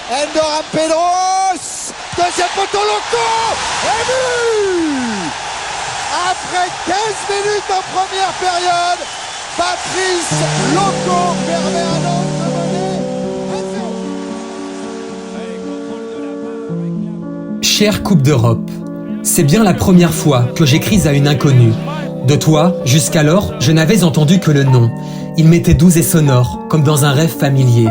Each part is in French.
Endoram Pedros, deuxième poteau Loco, et but! Après 15 minutes en première période, Patrice Loco permet à Nantes de mener 1-0. Chère Coupe d'Europe, c'est bien la première fois que j'écris à une inconnue. De toi, jusqu'alors, je n'avais entendu que le nom. Il m'était doux et sonore, comme dans un rêve familier.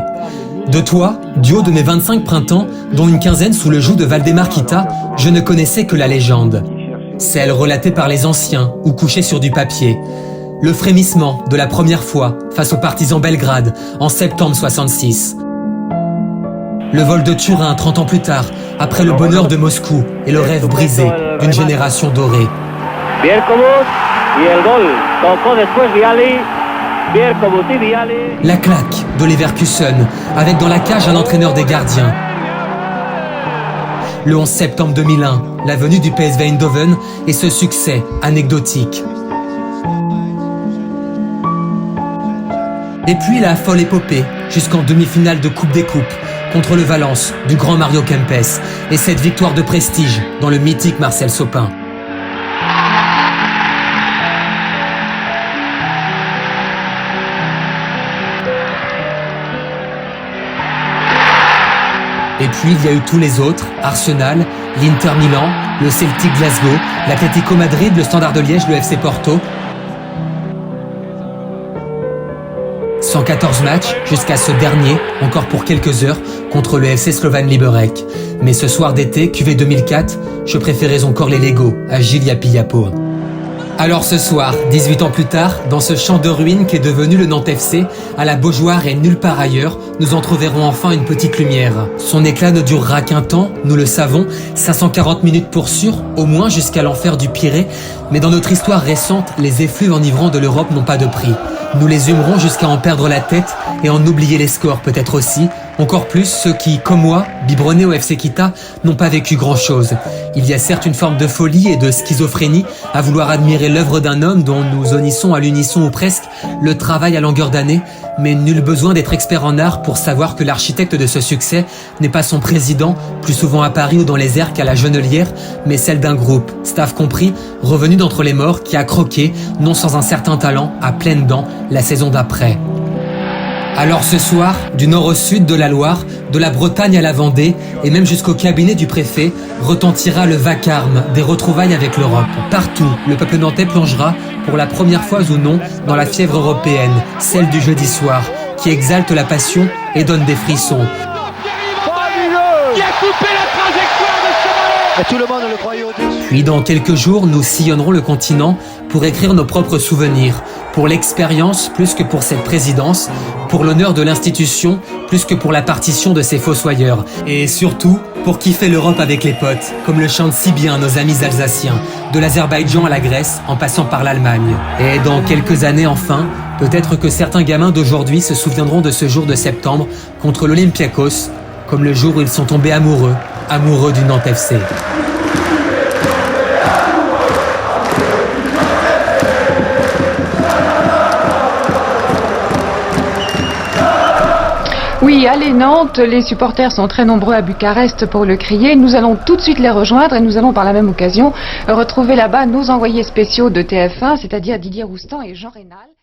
De toi, du haut de mes 25 printemps, dont une quinzaine sous le joug de Valdemar Kita, je ne connaissais que la légende. Celle relatée par les anciens ou couchée sur du papier. Le frémissement de la première fois face aux partisans Belgrade en septembre 66. Le vol de Turin 30 ans plus tard, après le bonheur de Moscou et le rêve brisé d'une génération dorée. La claque de Leverkusen, avec dans la cage un entraîneur des gardiens. Le 11 septembre 2001, la venue du PSV Eindhoven et ce succès anecdotique. Et puis la folle épopée, jusqu'en demi-finale de Coupe des Coupes, contre le Valence du grand Mario Kempes, et cette victoire de prestige dans le mythique Marcel Sopin. Et puis il y a eu tous les autres, Arsenal, l'Inter Milan, le Celtic Glasgow, l'Atlético Madrid, le Standard de Liège, le FC Porto. 114 matchs jusqu'à ce dernier, encore pour quelques heures, contre le FC Slovan Liberec. Mais ce soir d'été, QV 2004, je préférais encore les Lego à Gilles Yapi-Yapo. Alors ce soir, 18 ans plus tard, dans ce champ de ruines qu'est devenu le Nantes FC, à la Beaujoire et nulle part ailleurs, nous entreverrons enfin une petite lumière. Son éclat ne durera qu'un temps, nous le savons, 540 minutes pour sûr, au moins jusqu'à l'enfer du Pirée, mais dans notre histoire récente, les effluves enivrants de l'Europe n'ont pas de prix. Nous les humerons jusqu'à en perdre la tête et en oublier les scores peut-être aussi, encore plus ceux qui, comme moi, biberonnés au FC Kita, n'ont pas vécu grand-chose. Il y a certes une forme de folie et de schizophrénie à vouloir admirer l'œuvre d'un homme dont nous honnissons à l'unisson ou presque le travail à longueur d'année, mais nul besoin d'être expert en art pour savoir que l'architecte de ce succès n'est pas son président, plus souvent à Paris ou dans les airs qu'à la Genelière, mais celle d'un groupe, staff compris, revenu d'entre les morts, qui a croqué, non sans un certain talent, à pleines dents, la saison d'après. Alors ce soir, du nord au sud de la Loire, de la Bretagne à la Vendée, et même jusqu'au cabinet du préfet, retentira le vacarme des retrouvailles avec l'Europe. Partout, le peuple nantais plongera, pour la première fois ou non, dans la fièvre européenne, celle du jeudi soir, qui exalte la passion et donne des frissons. Qui a coupé la trajectoire de ce ballon. Et tout le monde le croyait au-dessus. Puis dans quelques jours, nous sillonnerons le continent pour écrire nos propres souvenirs, pour l'expérience plus que pour cette présidence, pour l'honneur de l'institution plus que pour la partition de ses fossoyeurs, et surtout pour kiffer l'Europe avec les potes, comme le chantent si bien nos amis alsaciens, de l'Azerbaïdjan à la Grèce en passant par l'Allemagne. Et dans quelques années enfin, peut-être que certains gamins d'aujourd'hui se souviendront de ce jour de septembre contre l'Olympiakos, comme le jour où ils sont tombés amoureux du Nantes FC. Oui, allez Nantes, les supporters sont très nombreux à Bucarest pour le crier. Nous allons tout de suite les rejoindre et nous allons par la même occasion retrouver là-bas nos envoyés spéciaux de TF1, c'est-à-dire Didier Roustan et Jean Rénal.